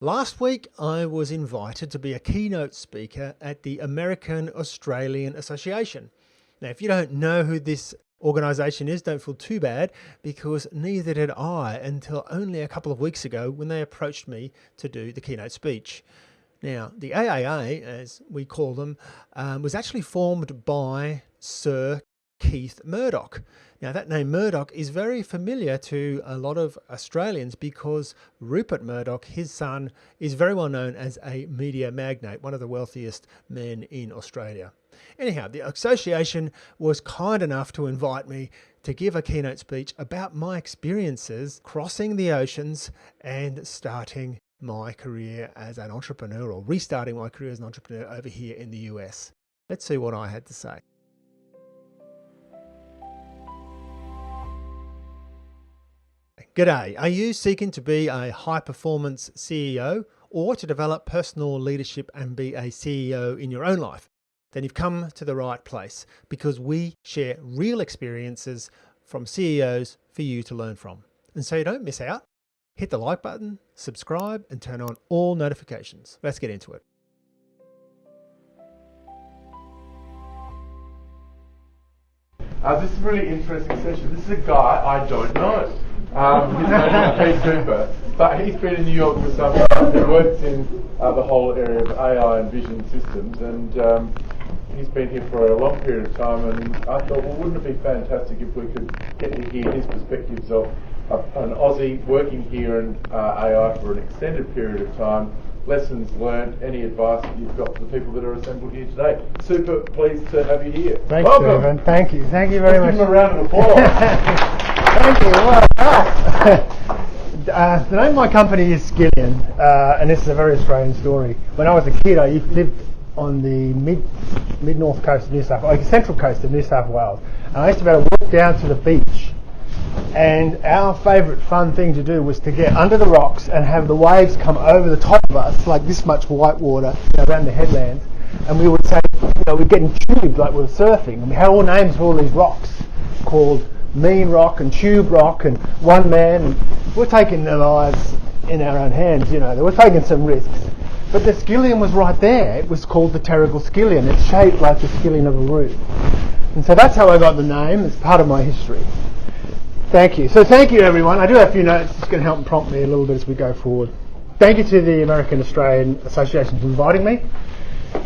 Last week, I was invited to be a keynote speaker at the American-Australian Association. Now, if you don't know who this organisation is, don't feel too bad, because neither did I until only a couple of weeks ago when they approached me to do the keynote speech. Now, the AAA, as we call them, was actually formed by Sir Keith Murdoch. Now, that name Murdoch is very familiar to a lot of Australians because Rupert Murdoch, his son, is very well known as a media magnate, one of the wealthiest men in Australia. Anyhow, the association was kind enough to invite me to give a keynote speech about my experiences crossing the oceans and starting my career as an entrepreneur, or restarting my career as an entrepreneur over here in the US. Let's see what I had to say. G'day. Are you seeking to be a high-performance CEO or to develop personal leadership and be a CEO in your own life? Then you've come to the right place, because we share real experiences from CEOs for you to learn from. And so you don't miss out, hit the like button, subscribe, and turn on all notifications. Let's get into it. This is a really interesting session. This is a guy I don't know. His name is Pete Cooper, but he's been in New York for some time. He works in the whole area of AI and vision systems, and he's been here for a long period of time. And I thought, well, wouldn't it be fantastic if we could get to hear his perspectives of an Aussie working here in AI for an extended period of time, lessons learned, any advice that you've got for the people that are assembled here today. Super pleased to have you here. Thanks, welcome. Stephen. Thank you. Thank you very much. Give him a round of applause. Thank you. Well done. The name of my company is Skillion, and this is a very Australian story. When I was a kid, I lived on the mid-north coast of New South Wales, central coast of New South Wales, and I used to be able to walk down to the beach. And our favourite fun thing to do was to get under the rocks and have the waves come over the top of us, like this much white water, around the headlands. And we would say, we'd get in tubes like we were surfing. And we had all names for all these rocks, called Mean Rock and Tube Rock and One Man. And we're taking their lives in our own hands, They were taking some risks. But the skillion was right there. It was called the Terrigal Skillion. It's shaped like the skillion of a roof. And so that's how I got the name. It's part of my history. Thank you. So thank you, everyone. I do have a few notes that's going to help prompt me a little bit as we go forward. Thank you to the American-Australian Association for inviting me.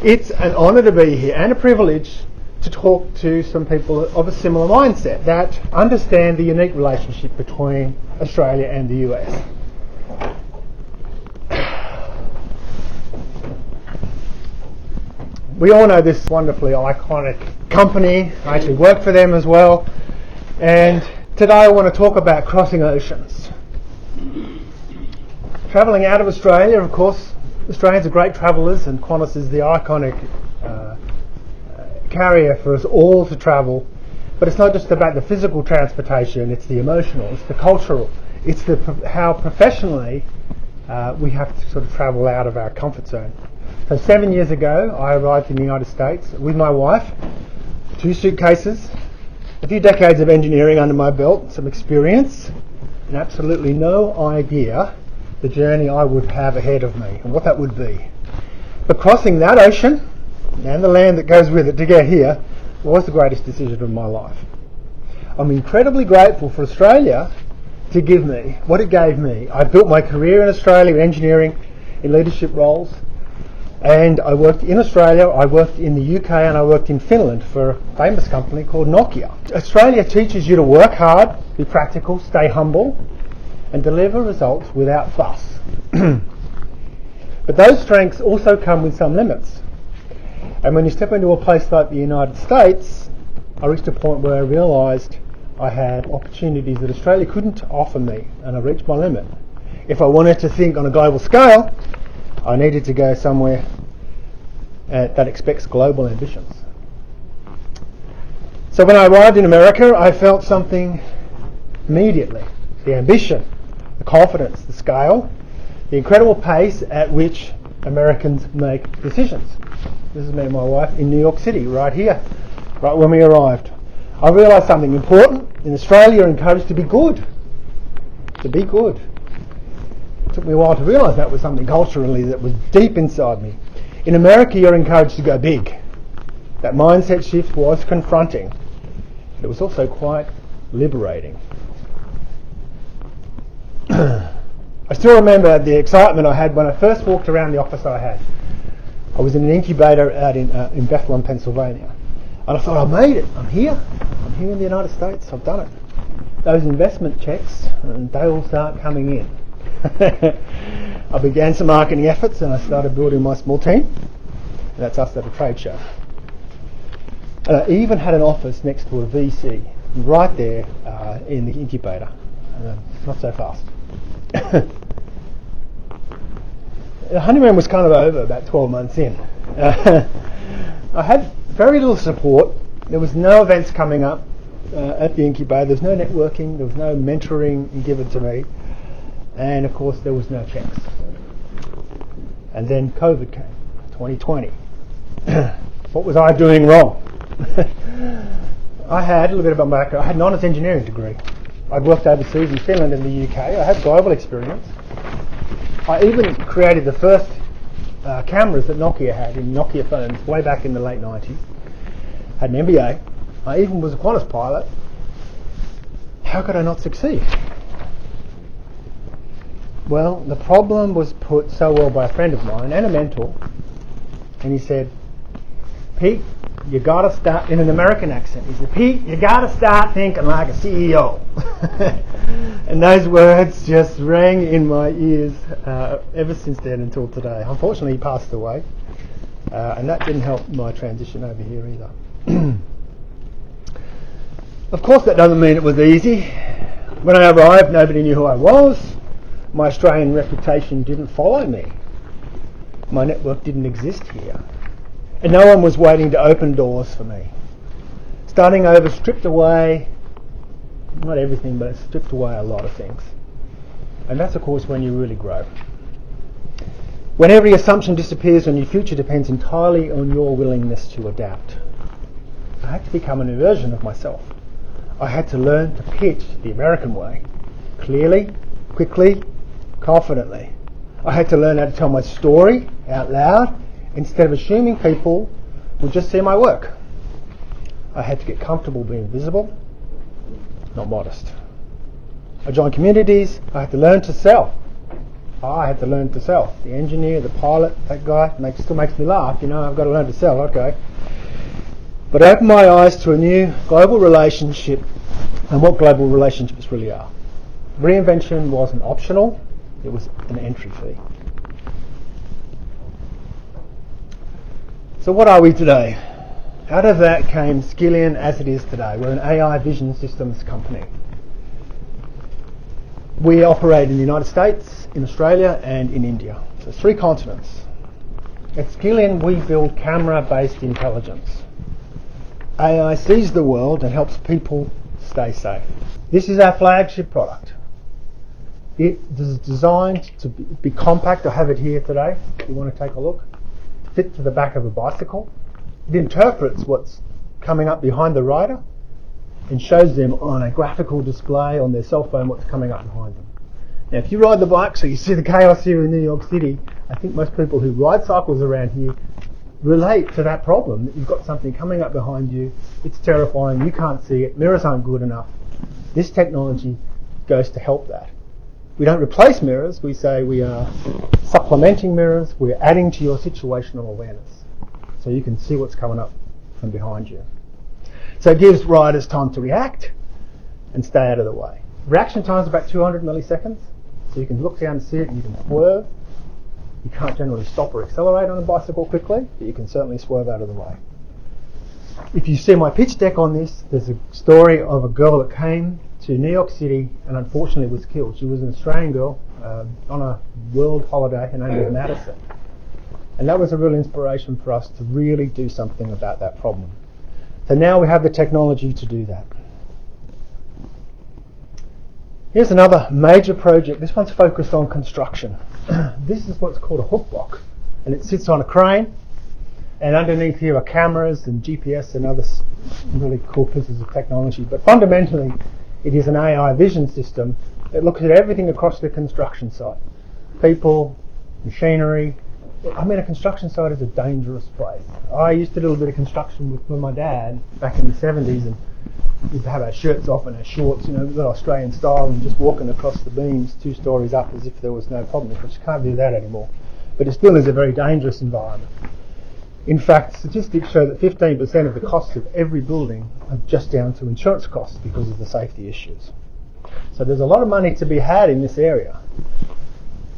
It's an honour to be here and a privilege to talk to some people of a similar mindset that understand the unique relationship between Australia and the US. We all know this wonderfully iconic company. I actually work for them as well. And today I want to talk about crossing oceans. Travelling out of Australia, of course, Australians are great travellers, and Qantas is the iconic carrier for us all to travel. But it's not just about the physical transportation, it's the emotional, it's the cultural, it's how professionally we have to sort of travel out of our comfort zone. So 7 years ago, I arrived in the United States with my wife, 2 suitcases, a few decades of engineering under my belt, some experience, and absolutely no idea the journey I would have ahead of me and what that would be. But crossing that ocean and the land that goes with it to get here was the greatest decision of my life. I'm incredibly grateful for Australia to give me what it gave me. I built my career in Australia in engineering, in leadership roles, and I worked in Australia, I worked in the UK, and I worked in Finland for a famous company called Nokia. Australia teaches you to work hard, be practical, stay humble, and deliver results without fuss. But those strengths also come with some limits. And when you step into a place like the United States, I reached a point where I realised I had opportunities that Australia couldn't offer me, and I reached my limit. If I wanted to think on a global scale, I needed to go somewhere that expects global ambitions. So when I arrived in America, I felt something immediately. The ambition, the confidence, the scale, the incredible pace at which Americans make decisions. This is me and my wife in New York City, right here, right when we arrived. I realised something important. In Australia, you're encouraged to be good. To be good. took me a while to realise that was something culturally that was deep inside me. In America, you're encouraged to go big. That mindset shift was confronting. But it was also quite liberating. I still remember the excitement I had when I first walked around the office I had. I was in an incubator out in Bethlehem, Pennsylvania. And I thought, I made it. I'm here. I'm here in the United States. I've done it. Those investment checks, and they all start coming in. I began some marketing efforts and I started building my small team. And that's us at a trade show. And I even had an office next to a VC right there in the incubator. Not so fast. The honeymoon was kind of over about 12 months in. I had very little support. There was no events coming up at the incubator. There was no networking. There was no mentoring given to me. And of course there was no checks. And then COVID came, 2020. What was I doing wrong? I had a little bit about my background. I had an honours engineering degree. I'd worked overseas in Finland and the UK. I had global experience. I even created the first cameras that Nokia had in Nokia phones way back in the late 90s. Had an MBA. I even was a Qantas pilot. How could I not succeed? Well, the problem was put so well by a friend of mine and a mentor. And he said, Pete, you gotta start, in an American accent, he said, Pete, you gotta start thinking like a CEO. And those words just rang in my ears ever since then until today. Unfortunately, he passed away. And that didn't help my transition over here either. Of course, that doesn't mean it was easy. When I arrived, nobody knew who I was. My Australian reputation didn't follow me. My network didn't exist here. And no one was waiting to open doors for me. Starting over stripped away, not everything, but it stripped away a lot of things. And that's, of course, when you really grow. When every assumption disappears and your future depends entirely on your willingness to adapt. I had to become a new version of myself. I had to learn to pitch the American way. Clearly, quickly, confidently. I had to learn how to tell my story out loud instead of assuming people would just see my work. I had to get comfortable being visible, not modest. I joined communities. I had to learn to sell. I had to learn to sell. The engineer, the pilot, that guy still makes me laugh. I've got to learn to sell. Okay. But I opened my eyes to a new global relationship and what global relationships really are. Reinvention wasn't optional. It was an entry fee. So what are we today? Out of that came Skillion as it is today. We're an AI vision systems company. We operate in the United States, in Australia and in India. So 3 continents. At Skillion we build camera-based intelligence. AI sees the world and helps people stay safe. This is our flagship product. It is designed to be compact. I have it here today, if you want to take a look. Fit to the back of a bicycle. It interprets what's coming up behind the rider and shows them on a graphical display on their cell phone what's coming up behind them. Now if you ride the bike, so you see the chaos here in New York City, I think most people who ride cycles around here relate to that problem, that you've got something coming up behind you, it's terrifying, you can't see it, mirrors aren't good enough. This technology goes to help that. We don't replace mirrors, we say we are supplementing mirrors, we're adding to your situational awareness so you can see what's coming up from behind you. So it gives riders time to react and stay out of the way. Reaction time is about 200 milliseconds, so you can look down and see it and you can swerve. You can't generally stop or accelerate on a bicycle quickly, but you can certainly swerve out of the way. If you see my pitch deck on this, there's a story of a girl that came to New York City and unfortunately was killed. She was an Australian girl on a world holiday. Her name was Madison. And that was a real inspiration for us to really do something about that problem. So now we have the technology to do that. Here's another major project. This one's focused on construction. This is what's called a hook block, and it sits on a crane, and underneath here are cameras and GPS and other really cool pieces of technology. But fundamentally, it is an AI vision system that looks at everything across the construction site. people, machinery. I mean, a construction site is a dangerous place. I used to do a little bit of construction with my dad back in the 70s, and we'd have our shirts off and our shorts, you know, we've got Australian style, and just walking across the beams 2 stories up as if there was no problem. But you can't do that anymore. But it still is a very dangerous environment. In fact, statistics show that 15% of the costs of every building are just down to insurance costs because of the safety issues. So there's a lot of money to be had in this area.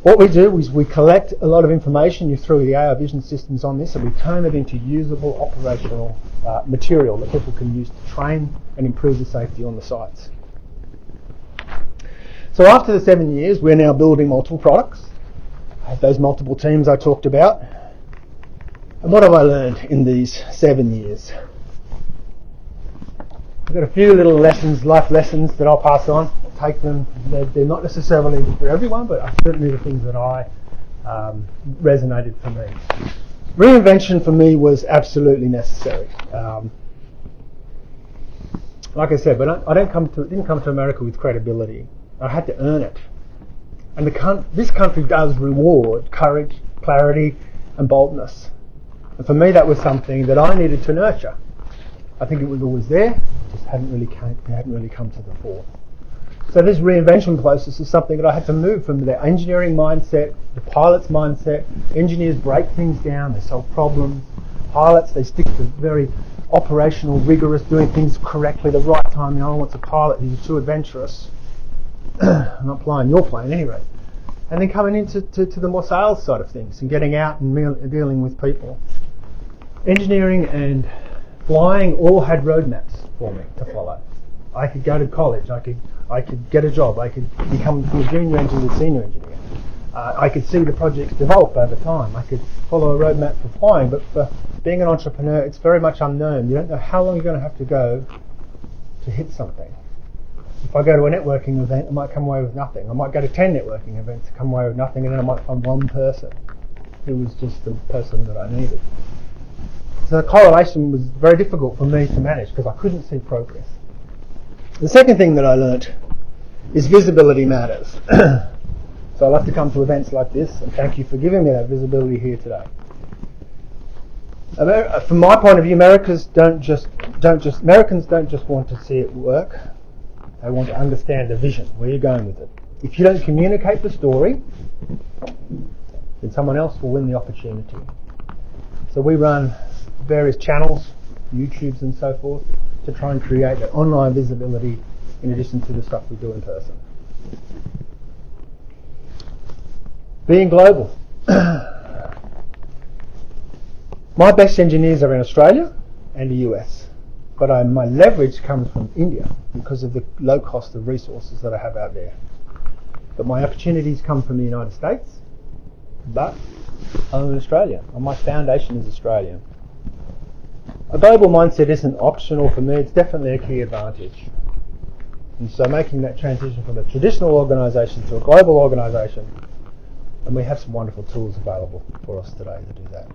What we do is we collect a lot of information through the AI vision systems on this, and we turn it into usable operational material that people can use to train and improve the safety on the sites. So after the 7 years, we're now building multiple products. I have those multiple teams I talked about. And what have I learned in these 7 years? I've got a few little lessons, life lessons that I'll pass on. Take them. They're not necessarily for everyone, but certainly the things that I resonated for me. Reinvention for me was absolutely necessary. Like I said, but I didn't come to America with credibility. I had to earn it. And this country does reward courage, clarity, and boldness. And for me, that was something that I needed to nurture. I think it was always there, it just hadn't really come to the fore. So this reinvention process is something that I had to move from the engineering mindset, the pilot's mindset. Engineers break things down, they solve problems. Pilots, they stick to very operational, rigorous, doing things correctly the right time. No one wants a pilot who's too adventurous. I'm not flying your plane anyway. And then coming into the more sales side of things and getting out and dealing with people. Engineering and flying all had roadmaps for me to follow. I could go to college, I could get a job, I could become from a junior engineer to senior engineer. I could see the projects develop over time. I could follow a roadmap for flying, but for being an entrepreneur, it's very much unknown. You don't know how long you're going to have to go to hit something. If I go to a networking event, I might come away with nothing. I might go to 10 networking events and come away with nothing, and then I might find one person who was just the person that I needed. So the correlation was very difficult for me to manage because I couldn't see progress. The second thing that I learnt is visibility matters. So I love to come to events like this, and thank you for giving me that visibility here today. From my point of view, Americans don't just want to see it work. They want to understand the vision, where you're going with it. If you don't communicate the story, then someone else will win the opportunity. So we run various channels, YouTubes and so forth, to try and create that online visibility in addition to the stuff we do in person. Being global. My best engineers are in Australia and the US, but my leverage comes from India because of the low cost of resources that I have out there. But my opportunities come from the United States, but I'm in Australia, and my foundation is Australian. A global mindset isn't optional for me, it's definitely a key advantage. And so making that transition from a traditional organisation to a global organisation, and we have some wonderful tools available for us today to do that.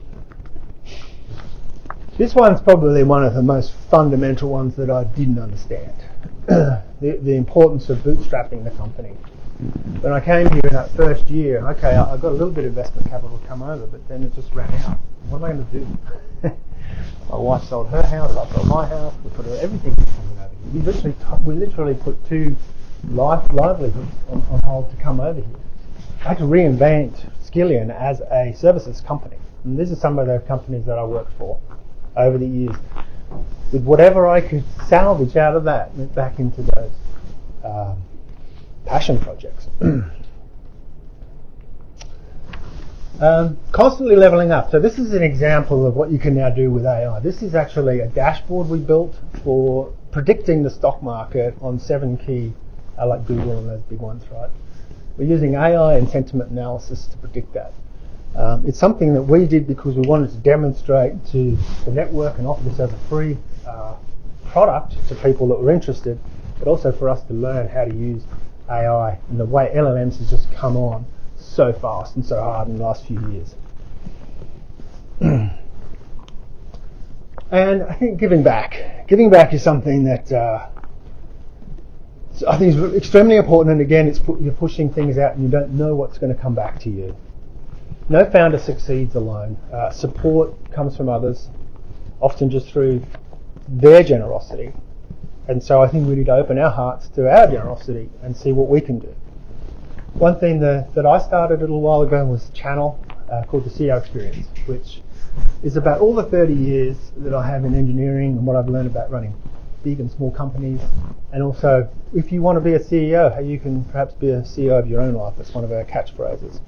This one's probably one of the most fundamental ones that I didn't understand. The importance of bootstrapping the company. When I came here in that first year, okay, I got a little bit of investment capital to come over, but then it just ran out. What am I going to do? My wife sold her house, I sold my house, we put everything coming over here. We literally put 2 livelihoods on hold to come over here. I had to reinvent Skillion as a services company. And these are some of the companies that I worked for over the years. With whatever I could salvage out of that, went back into those passion projects. Constantly leveling up. So this is an example of what you can now do with AI. This is actually a dashboard we built for predicting the stock market on 7 key, like Google and those big ones, right? We're using AI and sentiment analysis to predict that. It's something that we did because we wanted to demonstrate to the network and offer this as a free product to people that were interested, but also for us to learn how to use AI and the way LLMs has just come on so fast and so hard in the last few years. And I think giving back is something that So I think it's extremely important, and again, you're pushing things out and you don't know what's going to come back to you. No founder succeeds alone. Support comes from others, often just through their generosity. And so I think we need to open our hearts to our generosity and see what we can do. One thing that I started a little while ago was a channel called the CEO Experience, which is about all the 30 years that I have in engineering and what I've learned about running big and small companies, and also if you want to be a CEO, how you can perhaps be a CEO of your own life. That's one of our catchphrases.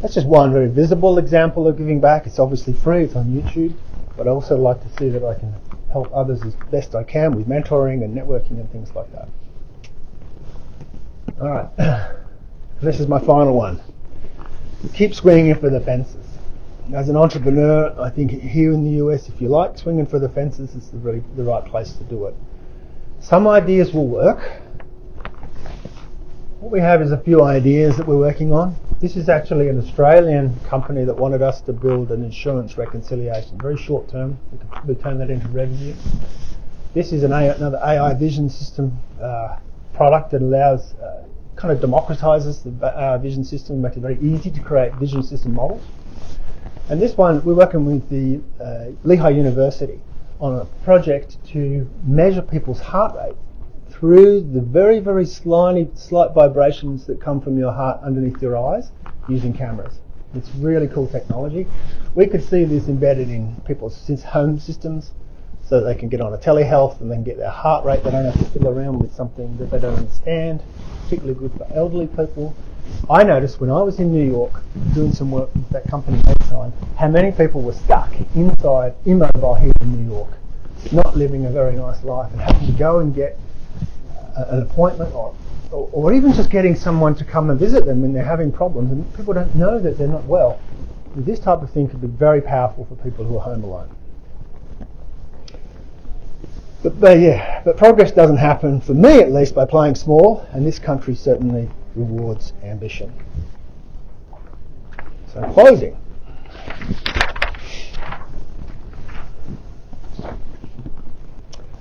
That's just one very visible example of giving back. It's obviously free, it's on YouTube, but I also like to see that I can help others as best I can with mentoring and networking and things like that. Alright, this is my final one. Keep swinging for the fences. As an entrepreneur, I think here in the US, if you like swinging for the fences, it's the right place to do it. Some ideas will work. What we have is a few ideas that we're working on. This is actually an Australian company that wanted us to build an insurance reconciliation, very short term. We turn that into revenue. This is another AI vision system product that allows, kind of democratizes the vision system, makes it very easy to create vision system models. And this one, we're working with the Lehigh University on a project to measure people's heart rate through the very, very slight vibrations that come from your heart underneath your eyes using cameras. It's really cool technology. We could see this embedded in people's home systems so they can get on a telehealth and they can get their heart rate. They don't have to fiddle around with something that they don't understand. Particularly good for elderly people. I noticed when I was in New York doing some work with that company time, how many people were stuck inside, immobile here in New York, not living a very nice life and having to go and get an appointment or even just getting someone to come and visit them when they're having problems, and people don't know that they're not well. This type of thing could be very powerful for people who are home alone. But progress doesn't happen, for me at least, by playing small, and this country certainly rewards ambition. So closing.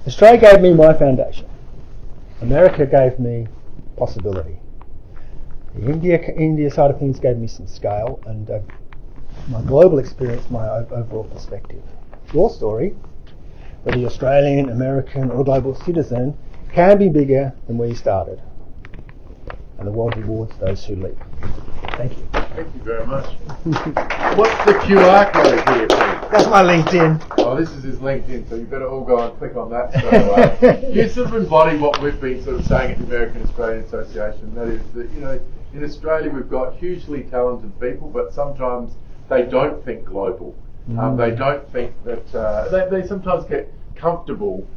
Australia gave me my foundation. America gave me possibility. The India side of things gave me some scale and my global experience, my overall perspective. Your story, whether you're Australian, American or global citizen, can be bigger than where you started. And the world rewards those who leap. Thank you. Thank you very much. What's the QR code here, please? That's my LinkedIn. Oh, this is his LinkedIn, so you better all go and click on that straight away. You sort of embody what we've been sort of saying at the American Australian Association. That is that, you know, in Australia we've got hugely talented people, but sometimes they don't think global. They don't think that they sometimes get comfortable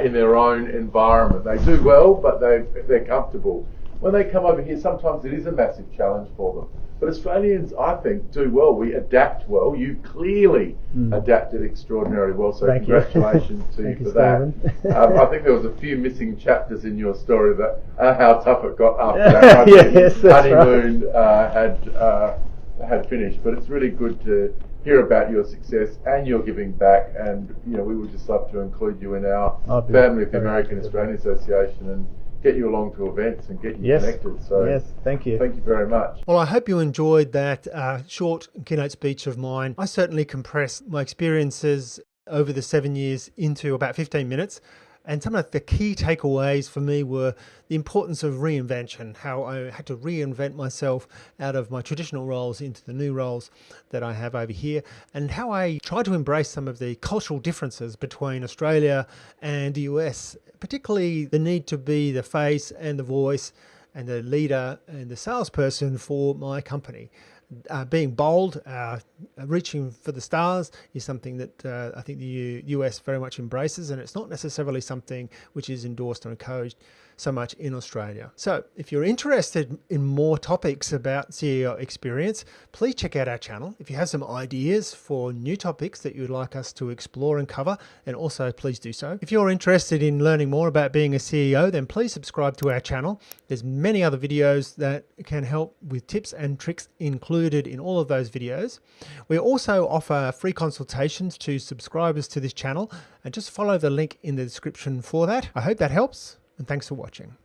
in their own environment. They do well, but they're comfortable. When they come over here, sometimes it is a massive challenge for them. But Australians, I think, do well. We adapt well. You clearly adapted extraordinarily well, so congratulations to you for that. I think there was a few missing chapters in your story that how tough it got after that yes, honeymoon had finished. But it's really good to hear about your success and your giving back, and you know we would just love to include you in our family of the American Australian Association and get you along to events and get you connected. So yes, thank you. Thank you very much. Well, I hope you enjoyed that short keynote speech of mine. I certainly compressed my experiences over the 7 years into about 15 minutes. And some of the key takeaways for me were the importance of reinvention, how I had to reinvent myself out of my traditional roles into the new roles that I have over here, and how I tried to embrace some of the cultural differences between Australia and the US, particularly the need to be the face and the voice and the leader and the salesperson for my company. Being bold, reaching for the stars is something that I think the US very much embraces, and it's not necessarily something which is endorsed or encouraged so much in Australia. So if you're interested in more topics about CEO experience, please check out our channel. If you have some ideas for new topics that you'd like us to explore and cover, then also please do so. If you're interested in learning more about being a CEO, then please subscribe to our channel. There's many other videos that can help with tips and tricks included in all of those videos. We also offer free consultations to subscribers to this channel, and just follow the link in the description for that. I hope that helps. and thanks for watching.